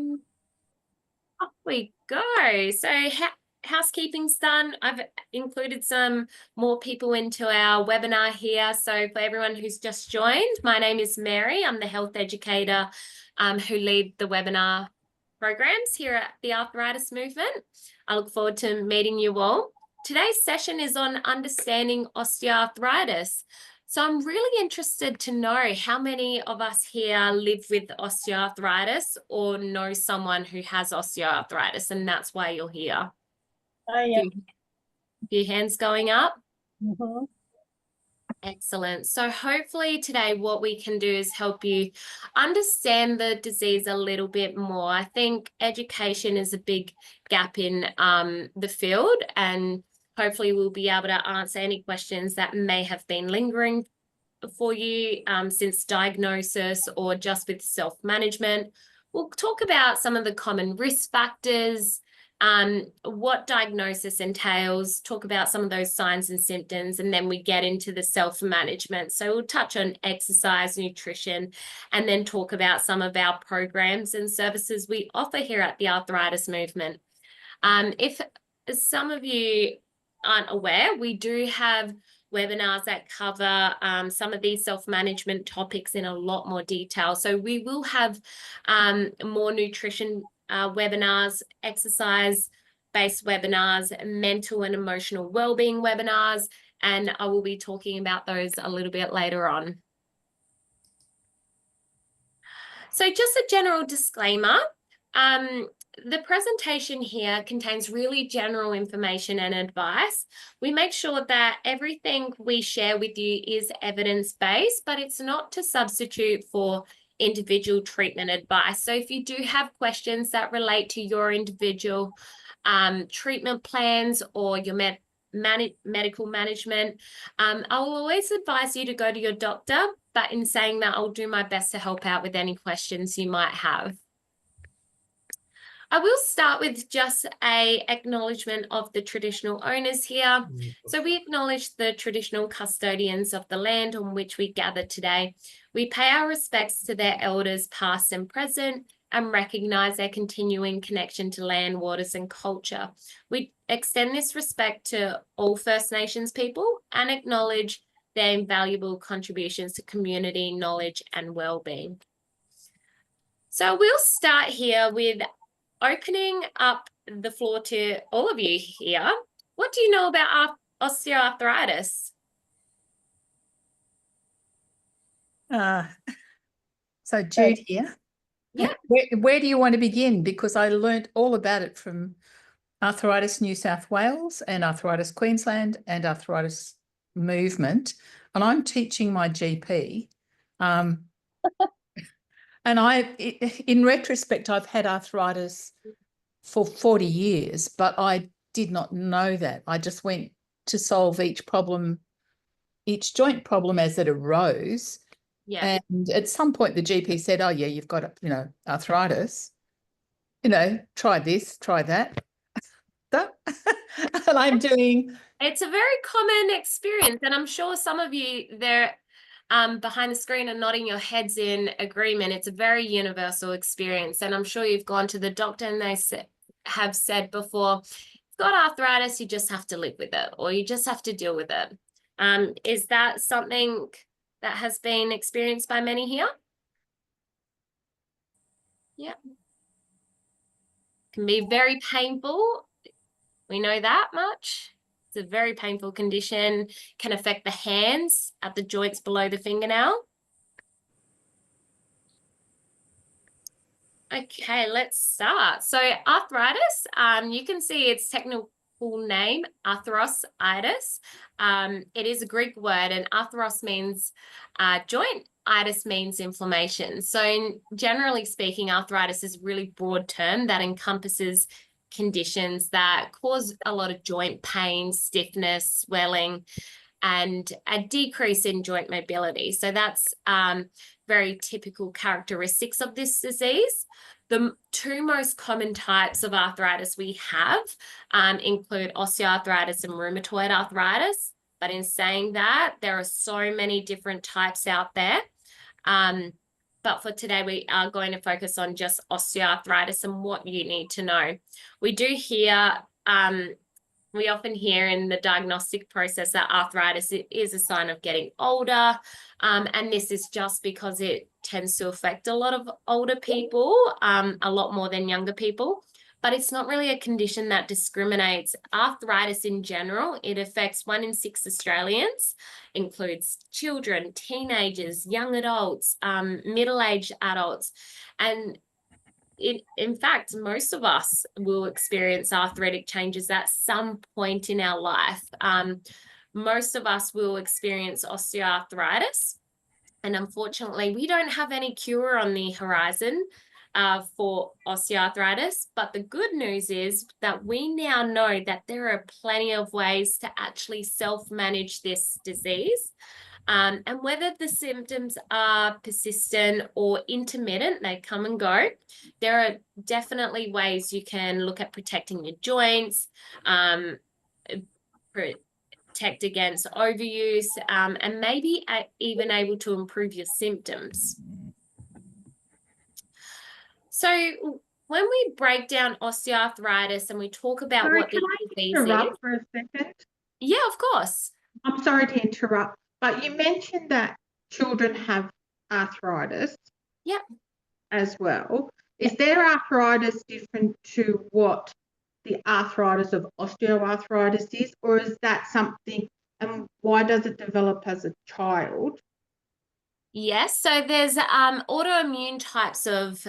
And off we go. So housekeeping's done. I've included some more people into our webinar here. So for everyone who's just joined, my name is Mary. I'm the health educator who lead the webinar programs here at the Arthritis Movement. I look forward to meeting you all. Today's session is on understanding osteoarthritis. So I'm really interested to know how many of us here live with osteoarthritis or know someone who has osteoarthritis, and that's why you're here. Yeah. Few hands going up. Mm-hmm. Excellent. So hopefully today what we can do is help you understand the disease a little bit more. I think education is a big gap in the field, and hopefully we'll be able to answer any questions that may have been lingering for you since diagnosis or just with self-management. We'll talk about some of the common risk factors, what diagnosis entails, talk about some of those signs and symptoms, and then we get into the self-management. So we'll touch on exercise, nutrition, and then talk about some of our programs and services we offer here at the Arthritis Movement. If some of you aren't aware, we do have webinars that cover some of these self-management topics in a lot more detail. So we will have more nutrition webinars, exercise-based webinars, mental and emotional well-being webinars, and I will be talking about those a little bit later on. So just a general disclaimer, the presentation here contains really general information and advice. We make sure that everything we share with you is evidence-based, but it's not to substitute for individual treatment advice. So if you do have questions that relate to your individual treatment plans or your medical management, I will always advise you to go to your doctor, but in saying that, I'll do my best to help out with any questions you might have. I will start with just an acknowledgement of the traditional owners here. So we acknowledge the traditional custodians of the land on which we gather today. We pay our respects to their elders past and present and recognise their continuing connection to land, waters and culture. We extend this respect to all First Nations people and acknowledge their invaluable contributions to community knowledge and well-being. So we'll start here with opening up the floor to all of you here. What do you know about osteoarthritis? So Jude here. Yeah. Where do you want to begin? Because I learnt all about it from Arthritis New South Wales and Arthritis Queensland and Arthritis Movement. And I'm teaching my GP. And in retrospect, I've had arthritis for 40 years, but I did not know that. I just went to solve each joint problem as it arose. Yeah. And at some point the GP said, oh yeah, you've got, arthritis, try this, try that. And I'm doing. It's a very common experience. And I'm sure some of you there behind the screen are nodding your heads in agreement. It's a very universal experience. And I'm sure you've gone to the doctor and they have said before, you've got arthritis, you just have to live with it, or you just have to deal with it. Is that something that has been experienced by many here? Yeah. Can be very painful. We know that much. It's a very painful condition, can affect the hands at the joints below the fingernail. Okay, let's start. So arthritis, you can see its technical name, arthritis. It is a Greek word, and arthros means joint, itis means inflammation. So generally speaking, arthritis is a really broad term that encompasses conditions that cause a lot of joint pain, stiffness, swelling, and a decrease in joint mobility. So that's very typical characteristics of this disease. The two most common types of arthritis we have include osteoarthritis and rheumatoid arthritis. But in saying that, there are so many different types out there. But for today, we are going to focus on just osteoarthritis and what you need to know. We do hear, we often hear in the diagnostic process that arthritis is a sign of getting older. And this is just because it tends to affect a lot of older people, a lot more than younger people. But it's not really a condition that discriminates. Arthritis in general, it affects 1 in 6 Australians, includes children, teenagers, young adults, middle-aged adults. And in fact, most of us will experience arthritic changes at some point in our life. Most of us will experience osteoarthritis. And unfortunately, we don't have any cure on the horizon for osteoarthritis. But the good news is that we now know that there are plenty of ways to actually self-manage this disease. And whether the symptoms are persistent or intermittent, they come and go, there are definitely ways you can look at protecting your joints, protect against overuse, and maybe even able to improve your symptoms. So when we break down osteoarthritis and we talk about Sorry, what can the I disease is. interrupt for a second? Yeah, of course. I'm sorry to interrupt, but you mentioned that children have arthritis. Yep. As well. Is their arthritis different to what the arthritis of osteoarthritis is, or is that something, and why does it develop as a child? Yes, so there's autoimmune types of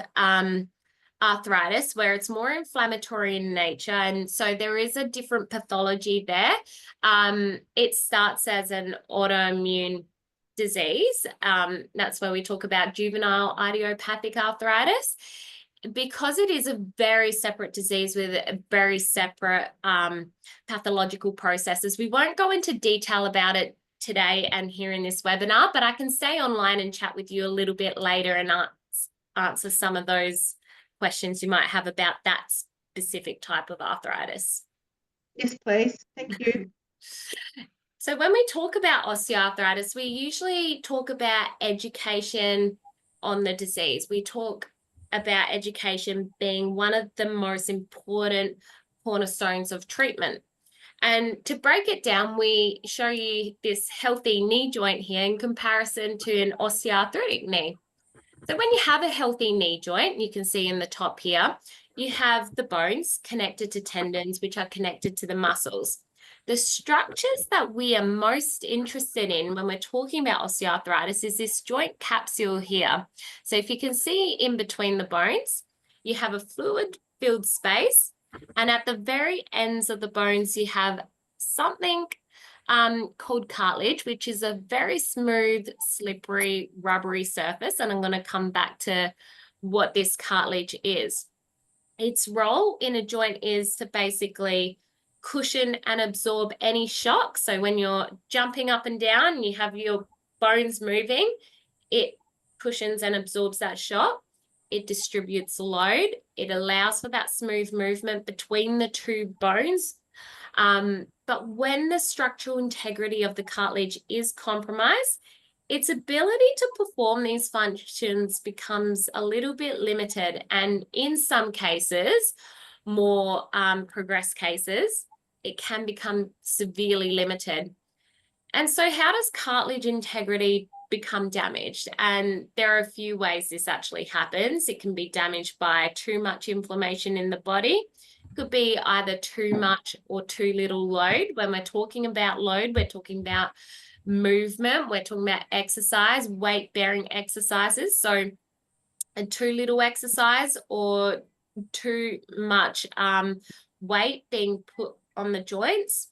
arthritis where it's more inflammatory in nature, and so there is a different pathology there. It starts as an autoimmune disease. That's where we talk about juvenile idiopathic arthritis. Because it is a very separate disease with a very separate pathological processes, we won't go into detail about it today and here in this webinar, but I can stay online and chat with you a little bit later and answer some of those questions you might have about that specific type of arthritis. Yes, please. Thank you. So when we talk about osteoarthritis, we usually talk about education on the disease. We talk about education being one of the most important cornerstones of treatment. And to break it down, we show you this healthy knee joint here in comparison to an osteoarthritic knee. So when you have a healthy knee joint, you can see in the top here, you have the bones connected to tendons, which are connected to the muscles. The structures that we are most interested in when we're talking about osteoarthritis is this joint capsule here. So if you can see in between the bones, you have a fluid-filled space, and at the very ends of the bones, you have something called cartilage, which is a very smooth, slippery, rubbery surface. And I'm going to come back to what this cartilage is. Its role in a joint is to basically cushion and absorb any shock. So when you're jumping up and down, you have your bones moving, it cushions and absorbs that shock. It distributes load. It allows for that smooth movement between the two bones. But when the structural integrity of the cartilage is compromised, its ability to perform these functions becomes a little bit limited. And in some cases, more progressed cases, it can become severely limited. And so how does cartilage integrity become damaged? And there are a few ways this actually happens. It can be damaged by too much inflammation in the body. It could be either too much or too little load. When we're talking about load, we're talking about movement, we're talking about exercise, weight-bearing exercises. So a too little exercise or too much weight being put on the joints.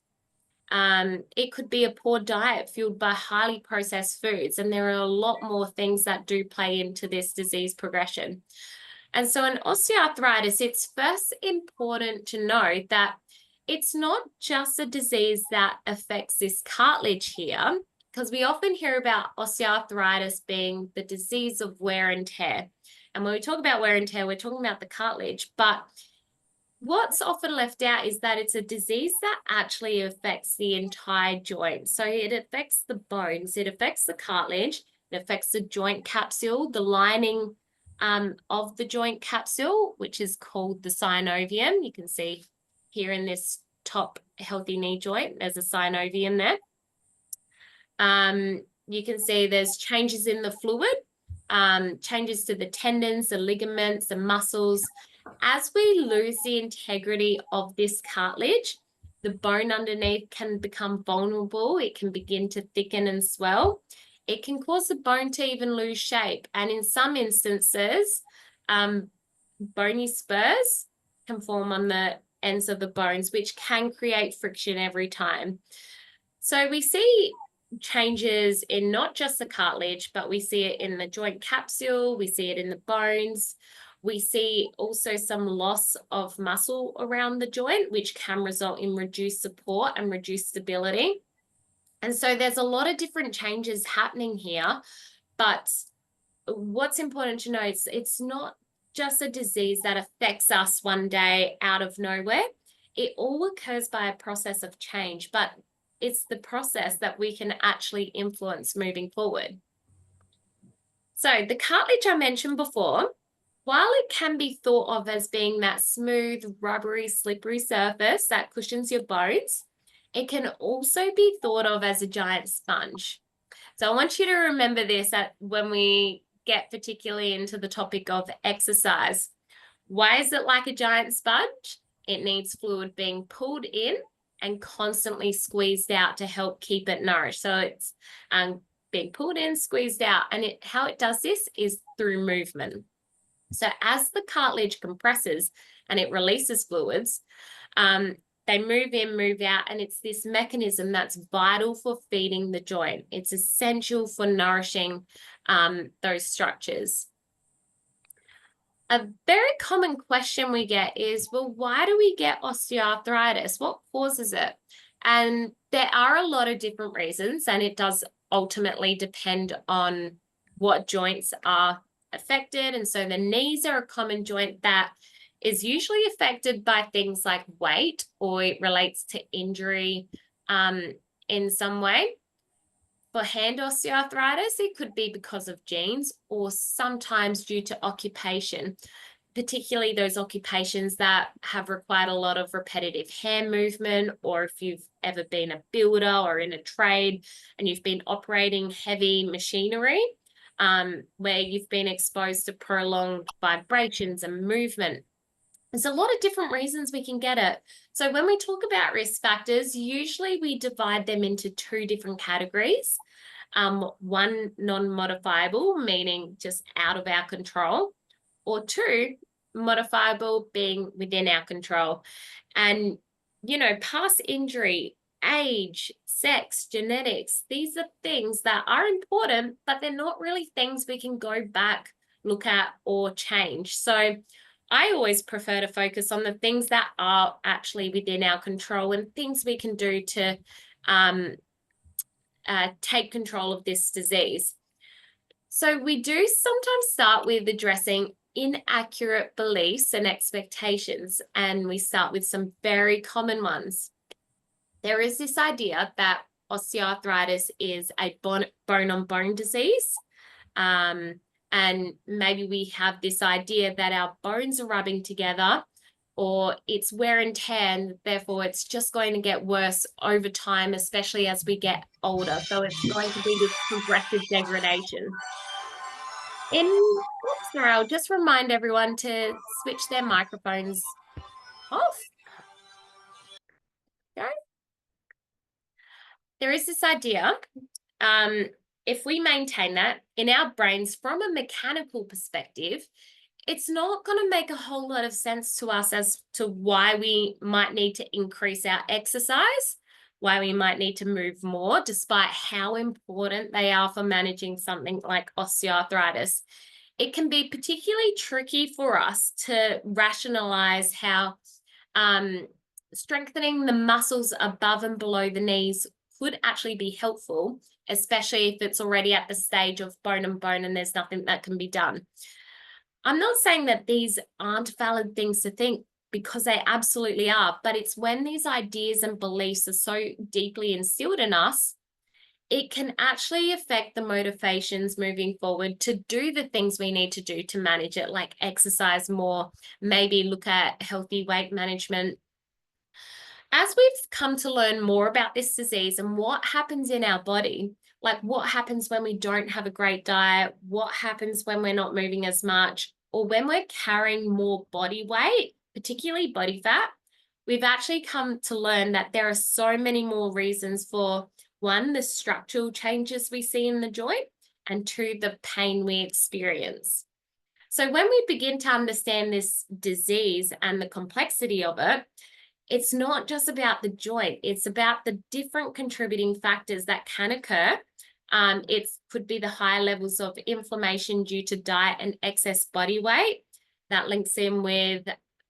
It could be a poor diet fueled by highly processed foods, and there are a lot more things that do play into this disease progression. And so in osteoarthritis, it's first important to know that it's not just a disease that affects this cartilage here, because we often hear about osteoarthritis being the disease of wear and tear. And when we talk about wear and tear, we're talking about the cartilage, but what's often left out is that it's a disease that actually affects the entire joint. So it affects the bones, it affects the cartilage, It affects the joint capsule, the lining of the joint capsule, which is called the synovium. You can see here in this top healthy knee joint, there's a synovium there. You can see there's changes in the fluid, changes to the tendons, the ligaments, the muscles. As we lose the integrity of this cartilage, the bone underneath can become vulnerable. It can begin to thicken and swell. It can cause the bone to even lose shape. And in some instances, bony spurs can form on the ends of the bones, which can create friction every time. So we see changes in not just the cartilage, but we see it in the joint capsule, we see it in the bones. We see also some loss of muscle around the joint, which can result in reduced support and reduced stability. And so there's a lot of different changes happening here, but what's important to know is it's not just a disease that affects us one day out of nowhere. It all occurs by a process of change, but it's the process that we can actually influence moving forward. So the cartilage I mentioned before, while it can be thought of as being that smooth, rubbery, slippery surface that cushions your bones, it can also be thought of as a giant sponge. So I want you to remember this when we get particularly into the topic of exercise. Why is it like a giant sponge? It needs fluid being pulled in and constantly squeezed out to help keep it nourished. So it's being pulled in, squeezed out, and how it does this is through movement. So as the cartilage compresses and it releases fluids, they move in, move out, and it's this mechanism that's vital for feeding the joint. It's essential for nourishing those structures. A very common question we get is, well, why do we get osteoarthritis? What causes it? And there are a lot of different reasons, and it does ultimately depend on what joints are affected. And so the knees are a common joint that is usually affected by things like weight, or it relates to injury in some way. For hand osteoarthritis, it could be because of genes or sometimes due to occupation, particularly those occupations that have required a lot of repetitive hand movement, or if you've ever been a builder or in a trade and you've been operating heavy machinery, where you've been exposed to prolonged vibrations and movement. There's a lot of different reasons we can get it. So when we talk about risk factors, usually we divide them into two different categories. One, non-modifiable, meaning just out of our control, or two, modifiable, being within our control. And, you know, past injury, age, sex, genetics, these are things that are important, but they're not really things we can go back, look at, or change. So I always prefer to focus on the things that are actually within our control and things we can do to take control of this disease. So we do sometimes start with addressing inaccurate beliefs and expectations, and we start with some very common ones. There is this idea that osteoarthritis is a bone-on-bone disease. And maybe we have this idea that our bones are rubbing together, or it's wear and tear, and therefore it's just going to get worse over time, especially as we get older. So it's going to be this progressive degradation. Sorry, I'll just remind everyone to switch their microphones off. Okay. There is this idea, if we maintain that in our brains from a mechanical perspective, it's not going to make a whole lot of sense to us as to why we might need to increase our exercise, why we might need to move more, despite how important they are for managing something like osteoarthritis. It can be particularly tricky for us to rationalize how strengthening the muscles above and below the knees could actually be helpful, especially if it's already at the stage of bone and bone and there's nothing that can be done. I'm not saying that these aren't valid things to think, because they absolutely are, but it's when these ideas and beliefs are so deeply instilled in us, it can actually affect the motivations moving forward to do the things we need to do to manage it, like exercise more, maybe look at healthy weight management. As we've come to learn more about this disease and what happens in our body, like what happens when we don't have a great diet, what happens when we're not moving as much, or when we're carrying more body weight, particularly body fat, we've actually come to learn that there are so many more reasons for, one, the structural changes we see in the joint, and two, the pain we experience. So when we begin to understand this disease and the complexity of it, it's not just about the joint, it's about the different contributing factors that can occur. It could be the high levels of inflammation due to diet and excess body weight that links in with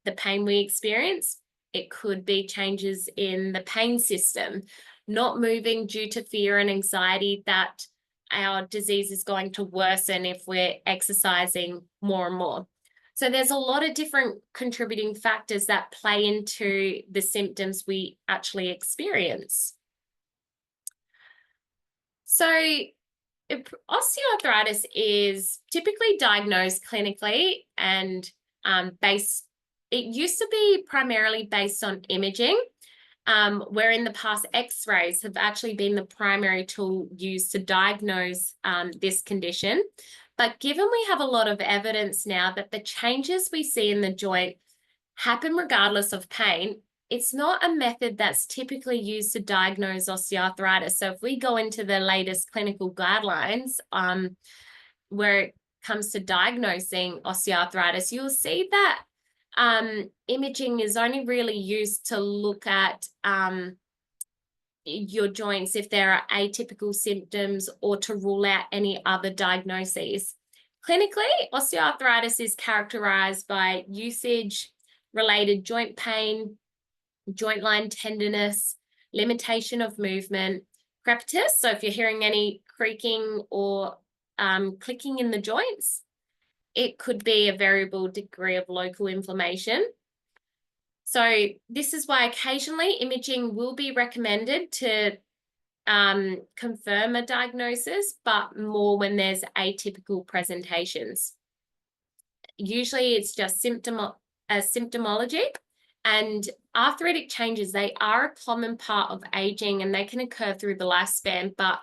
the pain we experience. It could be changes in the pain system, not moving due to fear and anxiety that our disease is going to worsen if we're exercising more and more. So there's a lot of different contributing factors that play into the symptoms we actually experience. So osteoarthritis is typically diagnosed clinically and it used to be primarily based on imaging, where in the past X-rays have actually been the primary tool used to diagnose this condition. But given we have a lot of evidence now that the changes we see in the joint happen regardless of pain, it's not a method that's typically used to diagnose osteoarthritis. So if we go into the latest clinical guidelines where it comes to diagnosing osteoarthritis, you'll see that imaging is only really used to look at your joints if there are atypical symptoms or to rule out any other diagnoses. Clinically, osteoarthritis is characterized by usage-related joint pain, joint line tenderness, limitation of movement, crepitus, so if you're hearing any creaking or clicking in the joints, it could be a variable degree of local inflammation. So this is why occasionally imaging will be recommended to confirm a diagnosis, but more when there's atypical presentations. Usually it's just symptomology, and arthritic changes, they are a common part of aging and they can occur through the lifespan, but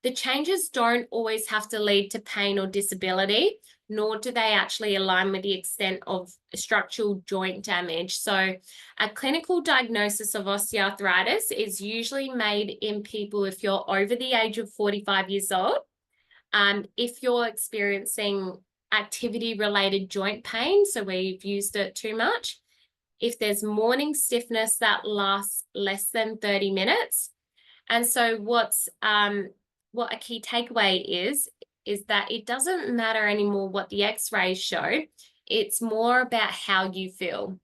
the changes don't always have to lead to pain or disability, nor do they actually align with the extent of structural joint damage. So a clinical diagnosis of osteoarthritis is usually made in people if you're over the age of 45 years old, if you're experiencing activity-related joint pain, so where you've used it too much, if there's morning stiffness that lasts less than 30 minutes. And so what a key takeaway is that it doesn't matter anymore what the X-rays show. It's more about how you feel.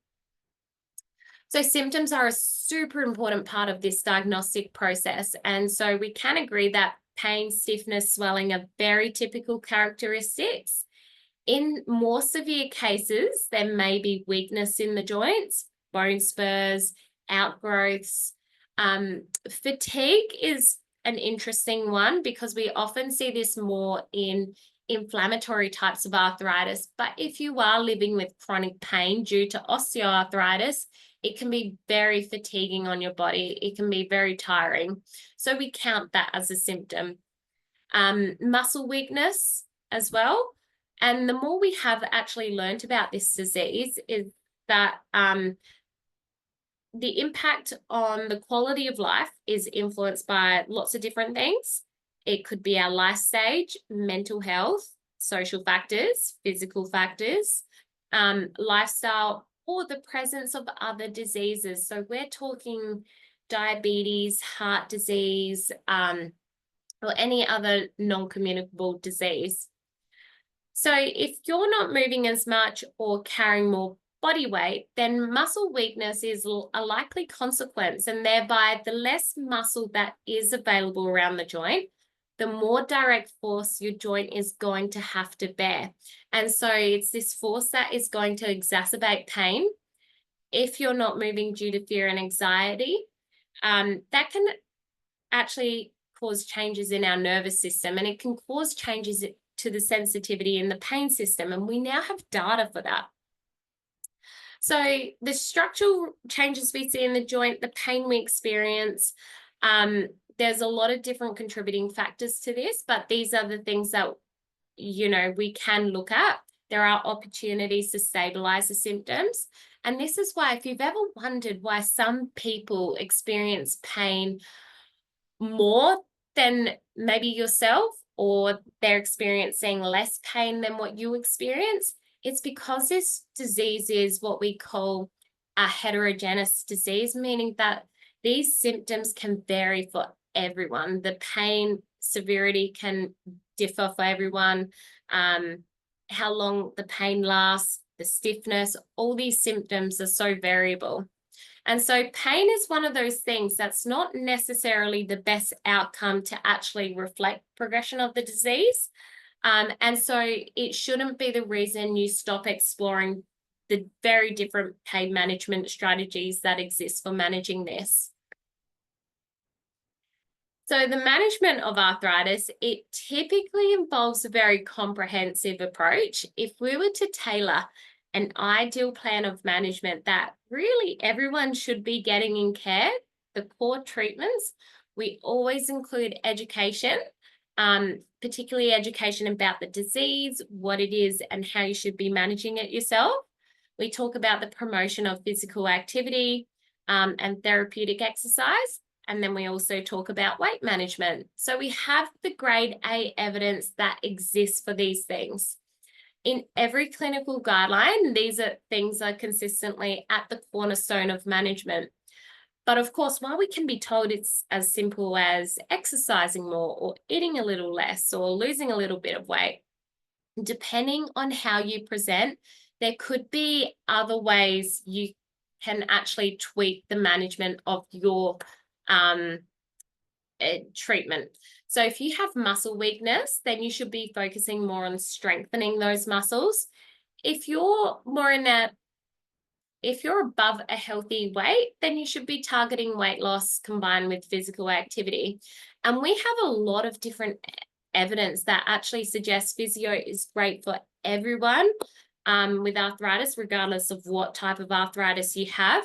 So symptoms are a super important part of this diagnostic process. And so we can agree that pain, stiffness, swelling are very typical characteristics. In more severe cases, there may be weakness in the joints, bone spurs, outgrowths. Fatigue is an interesting one because we often see this more in inflammatory types of arthritis. But if you are living with chronic pain due to osteoarthritis, it can be very fatiguing on your body. It can be very tiring. So we count that as a symptom. Muscle weakness as well. And the more we have actually learned about this disease is that the impact on the quality of life is influenced by lots of different things. It could be our life stage, mental health, social factors, physical factors, lifestyle, or the presence of other diseases. So we're talking diabetes, heart disease, or any other non-communicable disease. So if you're not moving as much or carrying more body weight, then muscle weakness is a likely consequence, and thereby the less muscle that is available around the joint, the more direct force your joint is going to have to bear. And so it's this force that is going to exacerbate pain if you're not moving due to fear and anxiety. That can actually cause changes in our nervous system, and it can cause changes to the sensitivity in the pain system. And we now have data for that. So the structural changes we see in the joint, the pain we experience, there's a lot of different contributing factors to this, but these are the things that, you know, we can look at. There are opportunities to stabilize the symptoms. And this is why, if you've ever wondered why some people experience pain more than maybe yourself, or they're experiencing less pain than what you experience, it's because this disease is what we call a heterogeneous disease, meaning that these symptoms can vary for everyone. The pain severity can differ for everyone. How long the pain lasts, the stiffness, all these symptoms are so variable. And so pain is one of those things that's not necessarily the best outcome to actually reflect progression of the disease. And so it shouldn't be the reason you stop exploring the very different pain management strategies that exist for managing this. So the management of arthritis, it typically involves a very comprehensive approach. If we were to tailor an ideal plan of management that really everyone should be getting in care, the core treatments, we always include education, particularly education about the disease, what it is, and how you should be managing it yourself. We talk about the promotion of physical activity and therapeutic exercise. And then we also talk about weight management. So we have the grade A evidence that exists for these things. In every clinical guideline, these are things are consistently at the cornerstone of management. But of course, while we can be told it's as simple as exercising more or eating a little less or losing a little bit of weight, depending on how you present, there could be other ways you can actually tweak the management of your treatment. So if you have muscle weakness, then you should be focusing more on strengthening those muscles. If you're above a healthy weight, then you should be targeting weight loss combined with physical activity. And we have a lot of different evidence that actually suggests physio is great for everyone with arthritis, regardless of what type of arthritis you have.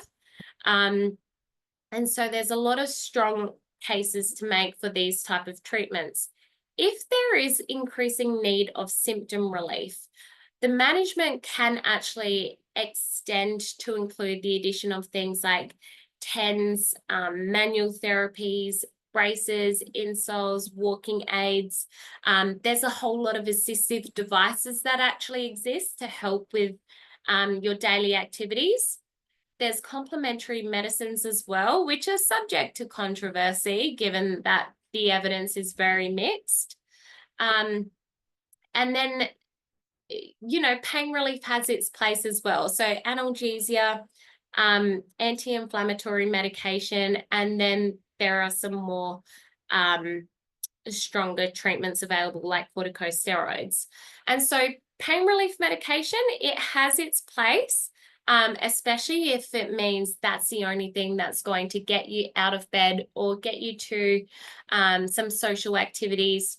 And so there's a lot of strong cases to make for these type of treatments. If there is increasing need of symptom relief, the management can actually extend to include the addition of things like TENS, manual therapies, braces, insoles, walking aids. There's a whole lot of assistive devices that actually exist to help with your daily activities. There's complementary medicines as well, which are subject to controversy, given that the evidence is very mixed. And then, you know, pain relief has its place as well. So analgesia, anti-inflammatory medication, and then there are some more stronger treatments available like corticosteroids. And so pain relief medication, it has its place. Especially if it means that's the only thing that's going to get you out of bed or get you to some social activities.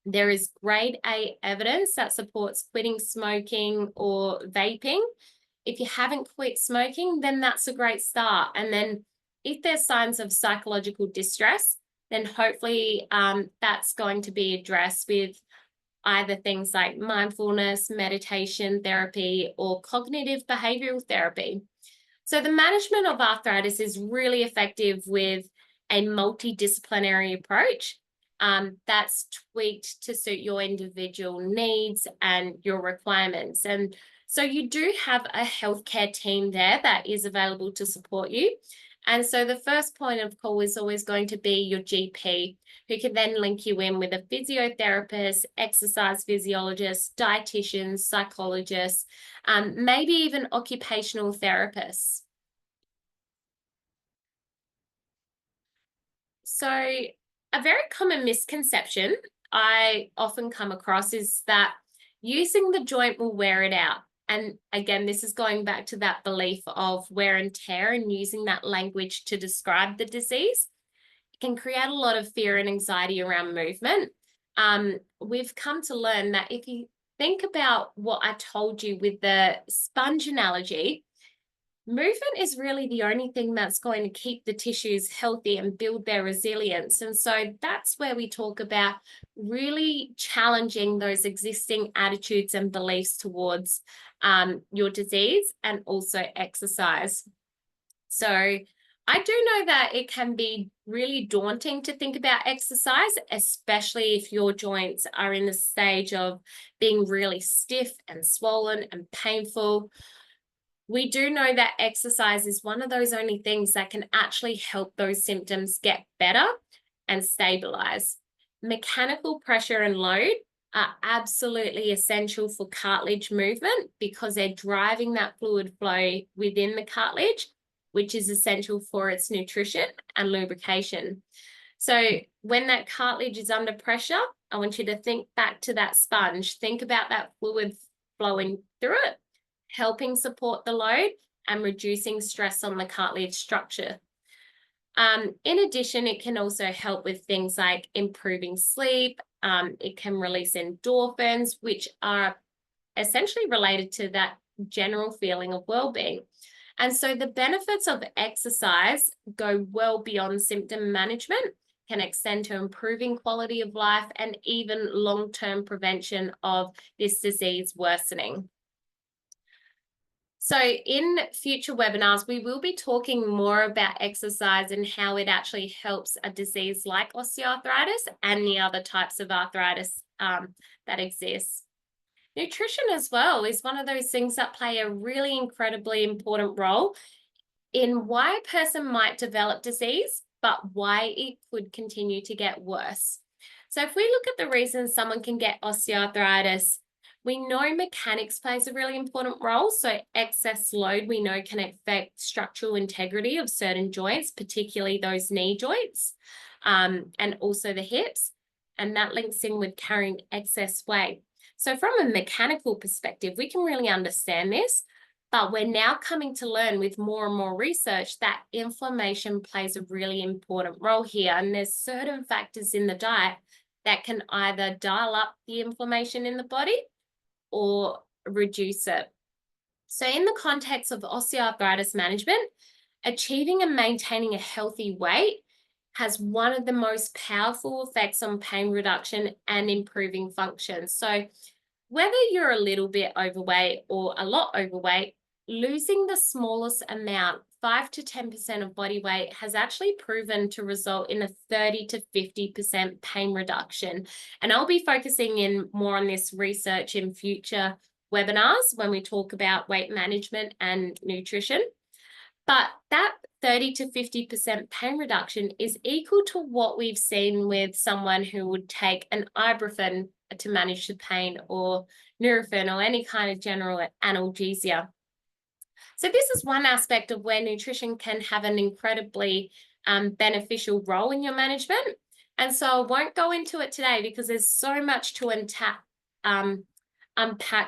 There is grade A evidence that supports quitting smoking or vaping. If you haven't quit smoking, then that's a great start. And then if there's signs of psychological distress, then hopefully that's going to be addressed with either things like mindfulness, meditation therapy, or cognitive behavioral therapy. So the management of arthritis is really effective with a multidisciplinary approach that's tweaked to suit your individual needs and your requirements. And so you do have a healthcare team there that is available to support you. And so the first point of call is always going to be your GP, who can then link you in with a physiotherapist, exercise physiologist, dietitians, psychologists, maybe even occupational therapists. So a very common misconception I often come across is that using the joint will wear it out. And again, this is going back to that belief of wear and tear and using that language to describe the disease. can create a lot of fear and anxiety around movement. We've come to learn that if you think about what I told you with the sponge analogy, movement is really the only thing that's going to keep the tissues healthy and build their resilience. And so that's where we talk about really challenging those existing attitudes and beliefs towards your disease and also exercise. So I do know that it can be really daunting to think about exercise, especially if your joints are in the stage of being really stiff and swollen and painful. We do know that exercise is one of those only things that can actually help those symptoms get better and stabilize. Mechanical pressure and load are absolutely essential for cartilage movement because they're driving that fluid flow within the cartilage, which is essential for its nutrition and lubrication. So when that cartilage is under pressure, I want you to think back to that sponge. Think about that fluid flowing through it, helping support the load and reducing stress on the cartilage structure. In addition, it can also help with things like improving sleep. It can release endorphins, which are essentially related to that general feeling of well-being. And so the benefits of exercise go well beyond symptom management, can extend to improving quality of life and even long-term prevention of this disease worsening. So in future webinars, we will be talking more about exercise and how it actually helps a disease like osteoarthritis and the other types of arthritis that exist. Nutrition as well is one of those things that play a really incredibly important role in why a person might develop disease, but why it could continue to get worse. So if we look at the reasons someone can get osteoarthritis, we know mechanics plays a really important role. So excess load we know can affect structural integrity of certain joints, particularly those knee joints, and also the hips. And that links in with carrying excess weight. So from a mechanical perspective, we can really understand this, but we're now coming to learn with more and more research that inflammation plays a really important role here. And there's certain factors in the diet that can either dial up the inflammation in the body or reduce it. So in the context of osteoarthritis management, achieving and maintaining a healthy weight has one of the most powerful effects on pain reduction and improving function. So whether you're a little bit overweight or a lot overweight, losing the smallest amount, 5 to 10% of body weight, has actually proven to result in a 30 to 50% pain reduction. And I'll be focusing in more on this research in future webinars when we talk about weight management and nutrition. But that 30 to 50% pain reduction is equal to what we've seen with someone who would take an ibuprofen to manage the pain, or Nurofen, or any kind of general analgesia. So this is one aspect of where nutrition can have an incredibly beneficial role in your management. And so I won't go into it today because there's so much to unpack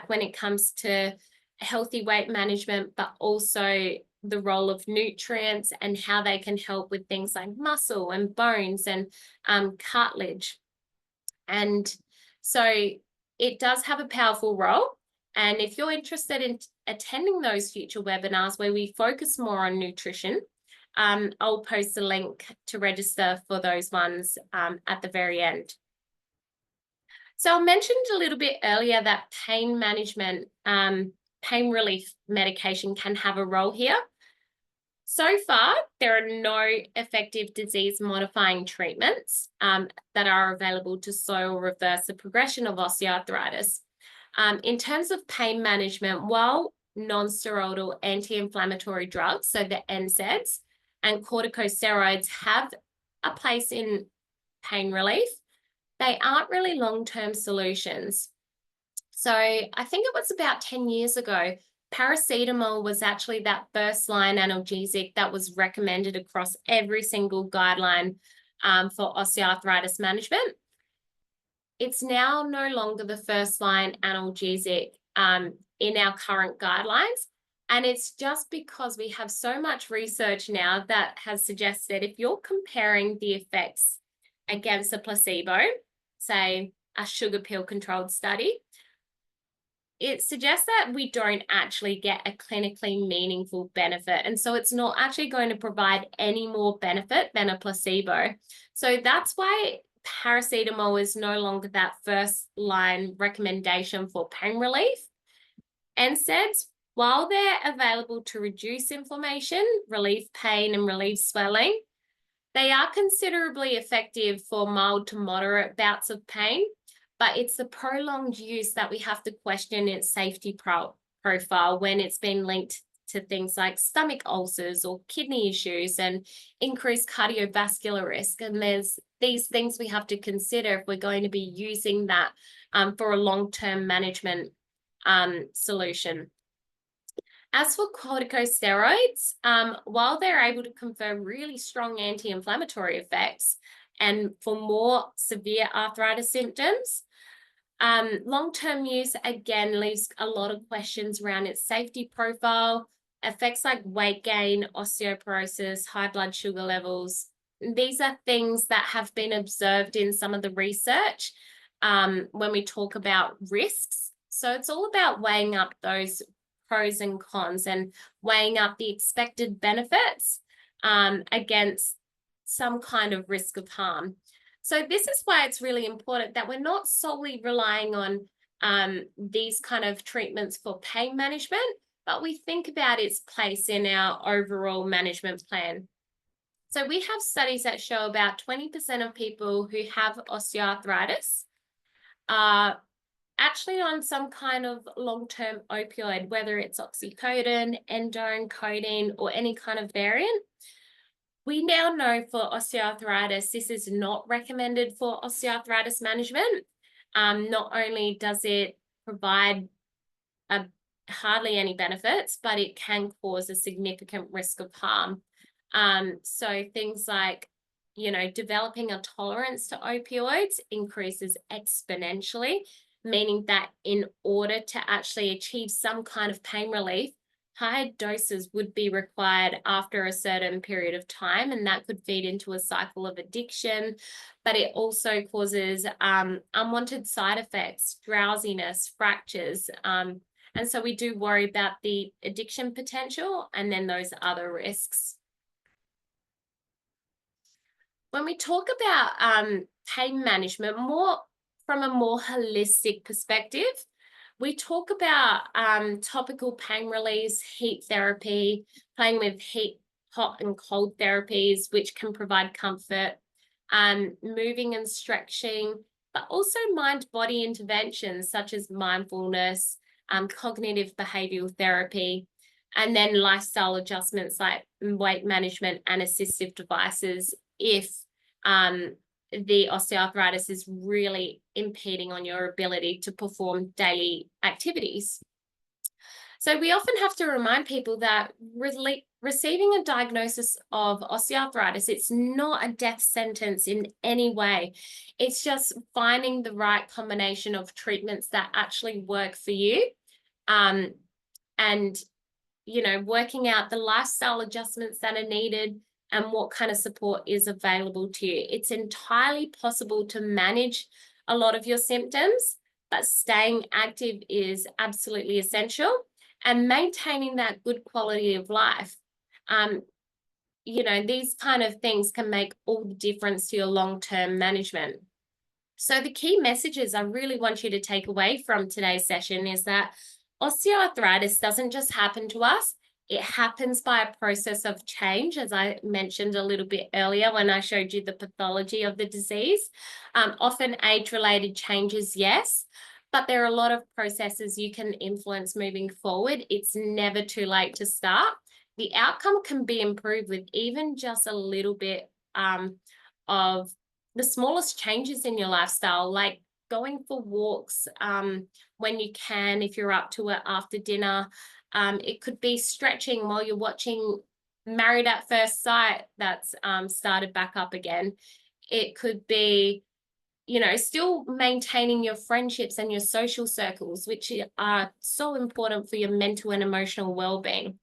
when it comes to healthy weight management, but also the role of nutrients and how they can help with things like muscle and bones and cartilage. And so it does have a powerful role. And if you're interested in attending those future webinars where we focus more on nutrition, I'll post a link to register for those ones at the very end. So I mentioned a little bit earlier that pain management, pain relief medication can have a role here. So far, there are no effective disease-modifying treatments that are available to slow or reverse the progression of osteoarthritis. In terms of pain management, while non-steroidal anti-inflammatory drugs, so the NSAIDs, and corticosteroids have a place in pain relief, they aren't really long-term solutions. So I think it was about 10 years ago, paracetamol was actually that first-line analgesic that was recommended across every single guideline for osteoarthritis management. It's now no longer the first-line analgesic in our current guidelines, And it's just because we have so much research now that has suggested if you're comparing the effects against a placebo, say a sugar pill controlled study, it suggests that we don't actually get a clinically meaningful benefit. And so it's not actually going to provide any more benefit than a placebo. So that's why paracetamol is no longer that first line recommendation for pain relief. NSAIDs, while they're available to reduce inflammation, relieve pain, and relieve swelling, they are considerably effective for mild to moderate bouts of pain, but it's the prolonged use that we have to question its safety profile when it's been linked to things like stomach ulcers or kidney issues and increased cardiovascular risk. And there's these things we have to consider if we're going to be using that for a long-term management solution. As for corticosteroids, while they're able to confer really strong anti-inflammatory effects and for more severe arthritis symptoms, long-term use again leaves a lot of questions around its safety profile, effects like weight gain, osteoporosis, high blood sugar levels. These are things that have been observed in some of the research when we talk about risks. So it's all about weighing up those pros and cons and weighing up the expected benefits against some kind of risk of harm. So this is why it's really important that we're not solely relying on these kind of treatments for pain management, but we think about its place in our overall management plan. So we have studies that show about 20% of people who have osteoarthritis are actually on some kind of long-term opioid, whether it's oxycodone, endone, codeine, or any kind of variant. We now know for osteoarthritis, this is not recommended for osteoarthritis management. Not only does it provide hardly any benefits, but it can cause a significant risk of harm. So things like, developing a tolerance to opioids increases exponentially, meaning that in order to actually achieve some kind of pain relief, higher doses would be required after a certain period of time, and that could feed into a cycle of addiction. But it also causes unwanted side effects, drowsiness, fractures. And so we do worry about the addiction potential and then those other risks. When we talk about pain management, more from a more holistic perspective, we talk about topical pain reliefs, heat therapy, playing with heat, hot and cold therapies, which can provide comfort, moving and stretching, but also mind-body interventions such as mindfulness, cognitive behavioral therapy, and then lifestyle adjustments like weight management and assistive devices if the osteoarthritis is really impeding on your ability to perform daily activities. So we often have to remind people that receiving a diagnosis of osteoarthritis, it's not a death sentence in any way. It's just finding the right combination of treatments that actually work for you, and working out the lifestyle adjustments that are needed and what kind of support is available to you. It's entirely possible to manage a lot of your symptoms, but staying active is absolutely essential, and maintaining that good quality of life. These kind of things can make all the difference to your long-term management. So the key messages I really want you to take away from today's session is that osteoarthritis doesn't just happen to us. It happens by a process of change, as I mentioned a little bit earlier when I showed you the pathology of the disease. Often age-related changes, yes, but there are a lot of processes you can influence moving forward. It's never too late to start. The outcome can be improved with even just a little bit of the smallest changes in your lifestyle, like going for walks when you can, if you're up to it after dinner. It could be stretching while you're watching Married at First Sight that's started back up again. It could be you know, still maintaining your friendships and your social circles, which are so important for your mental and emotional well-being.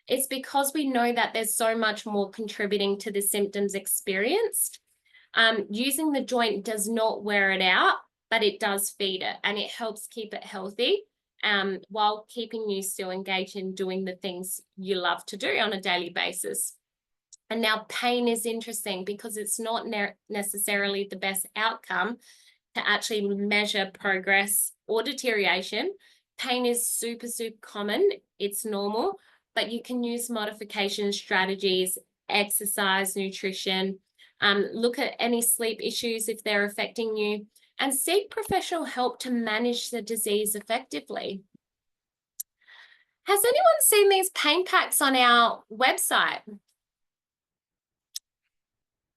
It's because we know that there's so much more contributing to the symptoms experienced. Using the joint does not wear it out, but it does feed it, and it helps keep it healthy, while keeping you still engaged in doing the things you love to do on a daily basis. And now pain is interesting because it's not necessarily the best outcome to actually measure progress or deterioration. Pain is super, super common. It's normal, but you can use modification strategies, exercise, nutrition, look at any sleep issues if they're affecting you, and seek professional help to manage the disease effectively. Has anyone seen these pain packs on our website?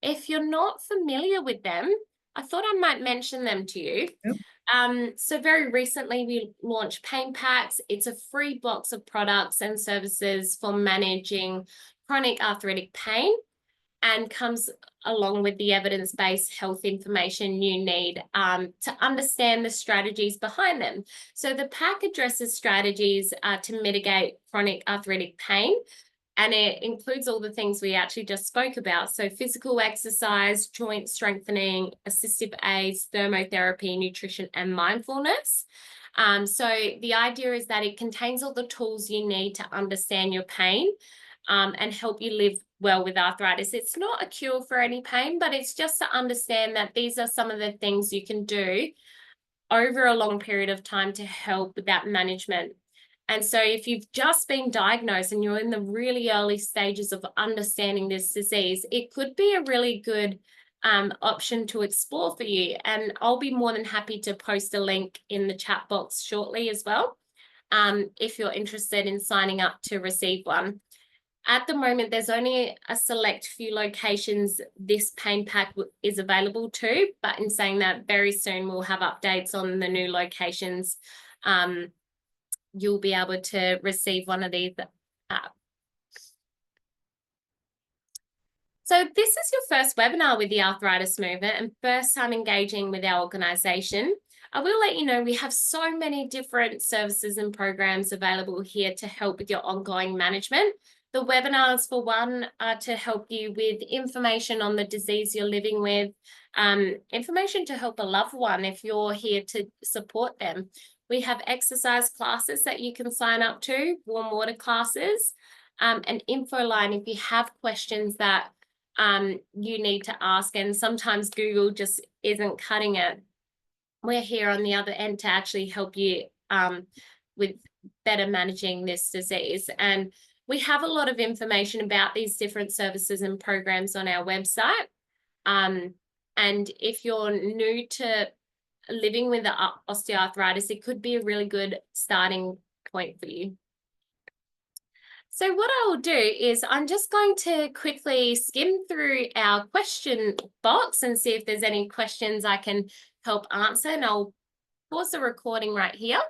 If you're not familiar with them, I thought I might mention them to you. Yep. So very recently we launched pain packs. It's a free box of products and services for managing chronic arthritic pain, and comes along with the evidence-based health information you need to understand the strategies behind them. So the pack addresses strategies to mitigate chronic arthritic pain, and it includes all the things we actually just spoke about. So physical exercise, joint strengthening, assistive aids, thermotherapy, nutrition, and mindfulness. So the idea is that it contains all the tools you need to understand your pain and help you live well with arthritis. It's not a cure for any pain, but it's just to understand that these are some of the things you can do over a long period of time to help with that management. And so if you've just been diagnosed and you're in the really early stages of understanding this disease, it could be a really good option to explore for you. And I'll be more than happy to post a link in the chat box shortly as well, if you're interested in signing up to receive one. At the moment, there's only a select few locations this pain pack is available to, but in saying that, very soon we'll have updates on the new locations. You'll be able to receive one of these. So this is your first webinar with the Arthritis Movement and first time engaging with our organisation. I will let you know we have so many different services and programs available here to help with your ongoing management. The webinars, for one, are to help you with information on the disease you're living with, information to help a loved one if you're here to support them. We have exercise classes that you can sign up to, warm water classes, an info line if you have questions that you need to ask, and sometimes Google just isn't cutting it. We're here on the other end to actually help you with better managing this disease. And we have a lot of information about these different services and programs on our website. And if you're new to living with osteoarthritis, it could be a really good starting point for you. So what I will do is I'm just going to quickly skim through our question box and see if there's any questions I can help answer. And I'll pause the recording right here